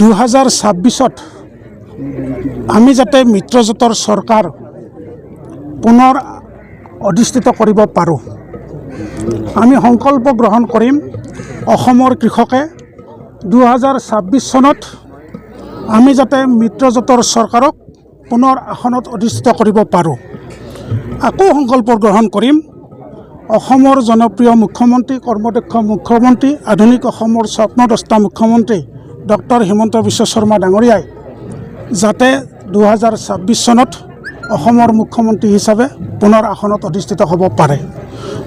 2026 আমি যাতে মিত্ৰজোঁটৰ চৰকাৰ পুনৰ অধিষ্ঠিত কৰিব পাৰোঁ। আমি সংকল্প গ্ৰহণ কৰিম অসমৰ কৃষকে 2026 চনত আমি যাতে মিত্ৰজোঁটৰ চৰকাৰক পুনৰ আসনত অধিষ্ঠিত কৰিব পাৰোঁ। আকৌ সংকল্প গ্ৰহণ কৰিম অসমৰ জনপ্ৰিয় মুখ্যমন্ত্ৰী, কৰ্মদক্ষ মুখ্যমন্ত্ৰী, আধুনিক অসমৰ স্বপ্নদ্ৰষ্টা মুখ্যমন্ত্ৰী ডক্টৰ হিমন্ত বিশ্ব শৰ্মা ডাঙৰীয়াই যাতে 2026 চনত অসমৰ মুখ্যমন্ত্ৰী হিচাপে পুনৰ আসনত অধিষ্ঠিত হ'ব পাৰে।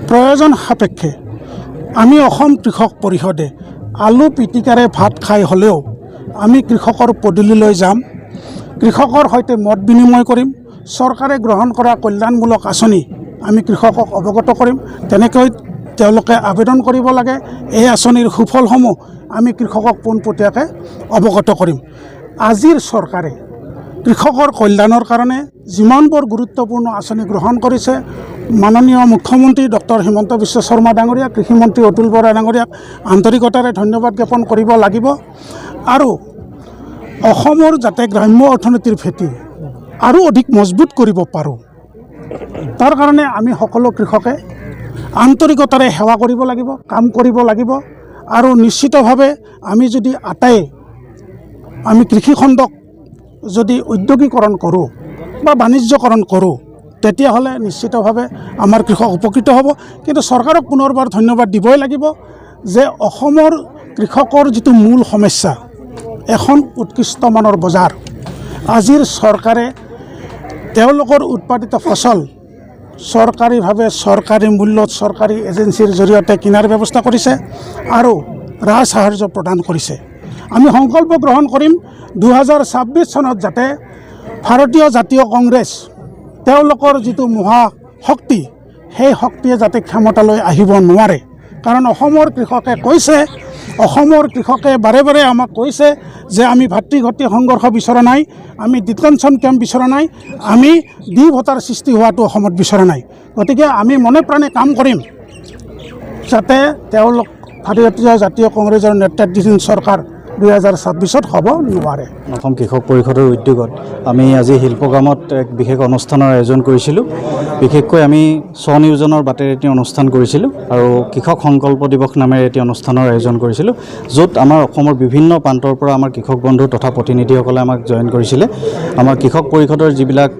প্ৰয়োজন সাপেক্ষে আমি অসম কৃষক পৰিষদে আলু পিটিকাৰে ভাত খাই হ'লেও আমি কৃষকৰ পদূলিলৈ যাম, কৃষকৰ সৈতে মত বিনিময় কৰিম, চৰকাৰে গ্ৰহণ কৰা কল্যাণমূলক আঁচনি আমি কৃষকক অৱগত কৰিম। তেনেকৈ তেওঁলোকে আবেদন কৰিব লাগে, এই আঁচনিৰ সুফলসমূহ আমি কৃষকক পোনপটীয়াকৈ অৱগত কৰিম। আজিৰ চৰকাৰে কৃষকৰ কল্যাণৰ কাৰণে যিমানবোৰ গুৰুত্বপূৰ্ণ আঁচনি গ্ৰহণ কৰিছে, মাননীয় মুখ্যমন্ত্ৰী ডক্টৰ হিমন্ত বিশ্ব শৰ্মা ডাঙৰীয়া, কৃষিমন্ত্ৰী অতুল বৰা ডাঙৰীয়াক আন্তৰিকতাৰে ধন্যবাদ জ্ঞাপন কৰিব লাগিব। আৰু অসমৰ যাতে গ্ৰাম্য অৰ্থনীতিৰ ভেটি আৰু অধিক মজবুত কৰিব পাৰোঁ, তাৰ কাৰণে আমি সকলো কৃষকে আন্তৰিকতাৰে সেৱা কৰিব লাগিব, কাম কৰিব লাগিব। আৰু নিশ্চিতভাৱে আমি যদি আমি কৃষিখণ্ডক যদি উদ্যোগীকৰণ কৰোঁ বা বাণিজ্যকৰণ কৰোঁ, তেতিয়াহ'লে নিশ্চিতভাৱে আমাৰ কৃষক উপকৃত হ'ব। কিন্তু চৰকাৰক পুনৰবাৰ ধন্যবাদ দিবই লাগিব যে অসমৰ কৃষকৰ যিটো মূল সমস্যা, এখন উৎকৃষ্ট মানৰ বজাৰ, আজিৰ চৰকাৰে তেওঁলোকৰ উৎপাদিত ফচল চৰকাৰীভাৱে চৰকাৰী মূল্যত চৰকাৰী এজেঞ্চিৰ জৰিয়তে কিনাৰ ব্যৱস্থা কৰিছে আৰু ৰাজসাহাৰ্য প্ৰদান কৰিছে। আমি সংকল্প গ্ৰহণ কৰিম 2026 চনত যাতে ভাৰতীয় জাতীয় কংগ্ৰেছ তেওঁলোকৰ যিটো মহাশক্তি, সেই শক্তিয়ে যাতে ক্ষমতালৈ আহিব নোৱাৰে। কাৰণ অসমৰ কৃষকে কৈছে, অসমৰ কৃষকে বাৰে বাৰে আমাক কৈছে যে আমি ভাতৃঘাতী সংঘৰ্ষ বিচৰা নাই, আমি ডিটেনশ্যন কেম্প বিচৰা নাই, আমি দ্বিভোটাৰ সৃষ্টি হোৱাটো অসমত বিচৰা নাই। গতিকে আমি মনে প্ৰাণে কাম কৰিম যাতে তেওঁলোক ভাৰতীয় জাতীয় কংগ্ৰেছৰ নেতৃত্বাধীন চৰকাৰ 2026 হ'ব নোৱাৰে। অসম কৃষক পৰিষদৰ উদ্যোগত আমি আজি শিল্পগ্ৰামত এক বিশেষ অনুষ্ঠানৰ আয়োজন কৰিছিলোঁ। বিশেষকৈ আমি স্বনিয়োজনৰ বাটেৰে এটি অনুষ্ঠান কৰিছিলোঁ আৰু কৃষক সংকল্প দিৱস নামেৰে এটি অনুষ্ঠানৰ আয়োজন কৰিছিলোঁ, য'ত আমাৰ অসমৰ বিভিন্ন প্ৰান্তৰ পৰা আমাৰ কৃষক বন্ধু তথা প্ৰতিনিধিসকলে আমাক জইন কৰিছিলে। আমাৰ কৃষক পৰিষদৰ যিবিলাক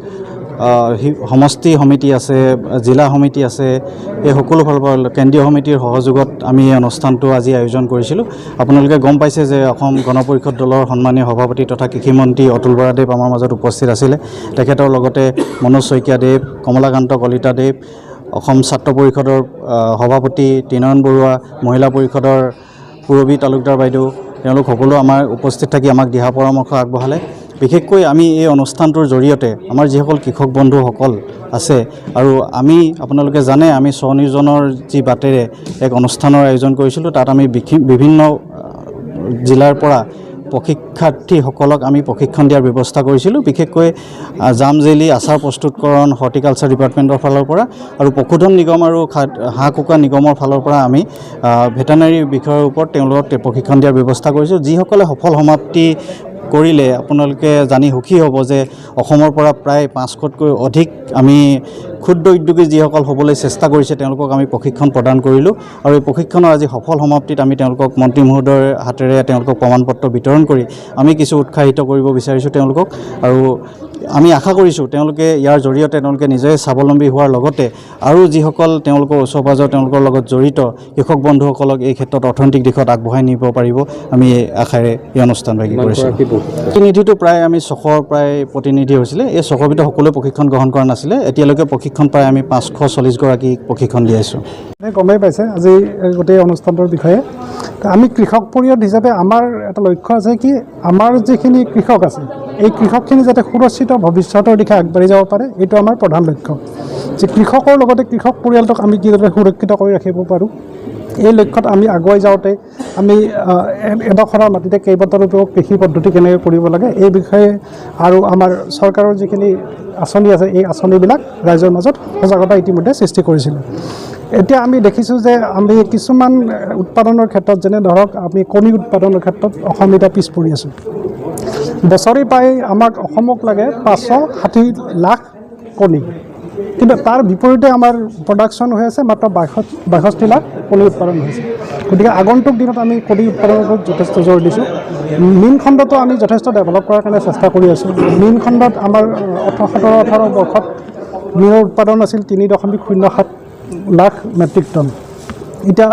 সমষ্টি সমিতি আছে, জিলা সমিতি আছে, এই সকলো ফালৰ পৰা কেন্দ্ৰীয় সমিতিৰ সহযোগত আমি এই অনুষ্ঠানটো আজি আয়োজন কৰিছিলোঁ। আপোনালোকে গম পাইছে যে অসম গণ পৰিষদ দলৰ সন্মানীয় সভাপতি তথা কৃষিমন্ত্ৰী অতুল বৰাদেৱ আমাৰ মাজত উপস্থিত আছিলে। তেখেতৰ লগতে মনোজ শইকীয়াদেৱ, কমলাকান্ত কলিতাদেৱ, অসম ছাত্ৰ পৰিষদৰ সভাপতি ত্ৰিনয়ন বৰুৱা, মহিলা পৰিষদৰ পূৰবী তালুকদাৰ বাইদেউ, তেওঁলোক সকলো আমাৰ উপস্থিত থাকি আমাক দিহা পৰামৰ্শ আগবঢ়ালে। বিশেষকৈ আমি এই অনুষ্ঠানটোৰ জৰিয়তে আমাৰ যিসকল কৃষক বন্ধুসকল আছে, আৰু আমি আপোনালোকে জানে আমি স্বনিয়োজনৰ যি বাটেৰে এক অনুষ্ঠানৰ আয়োজন কৰিছিলোঁ, তাত আমি বিভিন্ন জিলাৰ পৰা প্ৰশিক্ষাৰ্থীসকলক আমি প্ৰশিক্ষণ দিয়াৰ ব্যৱস্থা কৰিছিলোঁ। বিশেষকৈ জাম জেলি আচাৰ প্ৰস্তুতকৰণ হৰ্টিকালচাৰ ডিপাৰ্টমেণ্টৰ ফালৰ পৰা আৰু পশুধন নিগম আৰু হাঁহ কুকুৰা নিগমৰ ফালৰ পৰা আমি ভেটেনাৰী বিষয়ৰ ওপৰত তেওঁলোকক প্ৰশিক্ষণ দিয়াৰ ব্যৱস্থা কৰিছোঁ। যিসকলে সফল সমাপ্তি কৰিলে আপোনালোকে জানি সুখী হ'ব যে অসমৰ পৰা প্ৰায় 500তকৈ অধিক আমি ক্ষুদ্ৰ উদ্যোগী যিসকল হ'বলৈ চেষ্টা কৰিছে তেওঁলোকক আমি প্ৰশিক্ষণ প্ৰদান কৰিলোঁ। আৰু এই প্ৰশিক্ষণৰ আজি সফল সমাপ্তিত আমি তেওঁলোকক মন্ত্ৰী মহোদয়ৰ হাতেৰে তেওঁলোকক প্ৰমাণপত্ৰ বিতৰণ কৰি আমি কিছু উৎসাহিত কৰিব বিচাৰিছোঁ তেওঁলোকক। আৰু আমি আশা কৰিছোঁ তেওঁলোকে ইয়াৰ জৰিয়তে তেওঁলোকে নিজে স্বাৱলম্বী হোৱাৰ লগতে আৰু যিসকল তেওঁলোকৰ ওচৰ পাজৰ তেওঁলোকৰ লগত জড়িত কৃষক বন্ধুসকলক এই ক্ষেত্ৰত অৰ্থনৈতিক দিশত আগবঢ়াই নিব পাৰিব, আমি আশাৰে এই অনুষ্ঠানভাগি কৰিছোঁ। প্ৰতিনিধিটো প্ৰায় আমি 600 প্ৰায় প্ৰতিনিধি হৈছিলে। এই 600 ভিতৰত সকলোৱে প্ৰশিক্ষণ গ্ৰহণ কৰা নাছিলে। এতিয়ালৈকে প্ৰশিক্ষণ প্ৰায় আমি 540গৰাকীক প্ৰশিক্ষণ দি আছোঁ। গমেই পাইছে আজি গোটেই অনুষ্ঠানটোৰ বিষয়ে। আমি কৃষক পৰিষদ হিচাপে আমাৰ এটা লক্ষ্য আছে কি আমাৰ যিখিনি কৃষক আছে, এই কৃষকখিনি যাতে সুৰক্ষিত ভৱিষ্যতৰ দিশে আগবাঢ়ি যাব পাৰে, এইটো আমাৰ প্ৰধান লক্ষ্য। যে কৃষকৰ লগতে কৃষক পৰিয়ালটোক আমি কিদৰে সুৰক্ষিত কৰি ৰাখিব পাৰোঁ, এই লক্ষ্যত আমি আগুৱাই যাওঁতে আমি এডোখৰৰ মাটিতে কেইবাটাও কৃষি পদ্ধতি কেনেকৈ কৰিব লাগে এই বিষয়ে আৰু আমাৰ চৰকাৰৰ যিখিনি আঁচনি আছে এই আঁচনিবিলাক ৰাইজৰ মাজত সজাগতা ইতিমধ্যে সৃষ্টি কৰিছিলোঁ। এতিয়া আমি দেখিছোঁ যে আমি কিছুমান উৎপাদনৰ ক্ষেত্ৰত যেনে ধৰক আমি কণী উৎপাদনৰ ক্ষেত্ৰত অসম এতিয়া পিছ পৰি আছোঁ। বছৰি প্ৰায় আমাক অসমক লাগে 560 লাখ কণী, কিন্তু তাৰ বিপৰীতে আমাৰ প্ৰডাকশ্যন হৈ আছে মাত্ৰ 62 লাখ কণী উৎপাদন হৈছে। গতিকে আগন্তুক দিনত আমি কণী উৎপাদনৰ ওপৰত যথেষ্ট জোৰ দিছোঁ। মীন খণ্ডটো আমি যথেষ্ট ডেভেলপ কৰাৰ কাৰণে চেষ্টা কৰি আছোঁ। মীন খণ্ডত আমাৰ 17-18 বৰ্ষত মীনৰ উৎপাদন আছিল 3.07 লাখ মেট্ৰিক টন। এতিয়া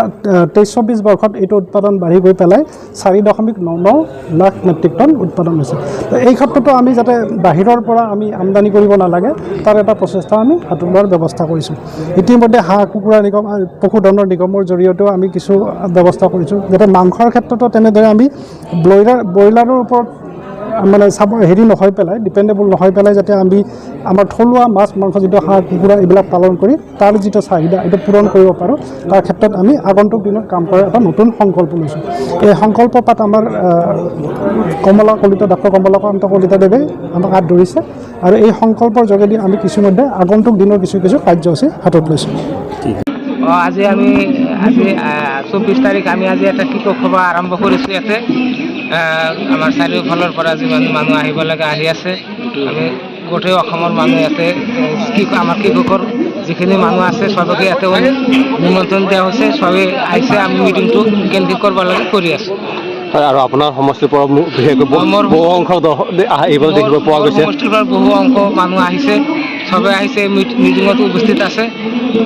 23-24 বৰ্ষত এইটো উৎপাদন বাঢ়ি গৈ পেলাই 4.99 লাখ মেট্ৰিক টন উৎপাদন হৈছে। তো এই ক্ষেত্ৰতো আমি যাতে বাহিৰৰ পৰা আমি আমদানি কৰিব নালাগে তাৰ এটা প্ৰচেষ্টা আমি হাতত লোৱাৰ ব্যৱস্থা কৰিছোঁ। ইতিমধ্যে হাঁহ কুকুৰা নিগম পশুধনৰ নিগমৰ জৰিয়তেও আমি কিছু ব্যৱস্থা কৰিছোঁ, যাতে মাংসৰ ক্ষেত্ৰতো তেনেদৰে আমি ব্ৰইলাৰৰ ওপৰত মানে হেৰি নহয় পেলাই, ডিপেণ্ডেবল নহয় পেলাই যাতে আমি আমাৰ থলুৱা মাছ মাংস যিটো হাঁহ কুকুৰা এইবিলাক পালন কৰি তাৰ যিটো চাহিদা এইটো পূৰণ কৰিব পাৰোঁ, তাৰ ক্ষেত্ৰত আমি আগন্তুক দিনত কাম কৰাৰ এটা নতুন সংকল্প লৈছোঁ। এই সংকল্প পাত আমাৰ ডক্টৰ কমলাকান্ত কলিতাদেৱে আমাক হাত ধৰিছে, আৰু এই সংকল্পৰ যোগেদি আমি কিছুমধ্যে আগন্তুক দিনৰ কিছু কাৰ্যসূচী হাতত লৈছোঁ। আজি 24 তাৰিখ আমি আজি এটা কৃষক সভা আৰম্ভ কৰিছোঁ। ইয়াতে আমাৰ চাৰিওফালৰ পৰা যিমান মানুহ আহিব লাগে আহি আছে। আমি গোটেই অসমৰ মানুহ ইয়াতে আমাৰ কৃষকৰ যিখিনি মানুহ আছে চবকে ইয়াতে নিমন্ত্ৰণ দিয়া হৈছে, চবেই আহিছে। আমি মিটিংটো কেনেকৈ কৰিব লাগে কৰি আছোঁ। আৰু আপোনাৰ সমষ্টিৰ পৰা বিশেষকৈ বহু অংশ আহিবলৈ দেখিব পোৱা গৈছে। সমষ্টিৰ পৰা বহু অংশ মানুহ আহিছে, চবেই আহিছে, মিটিঙত উপস্থিত আছে।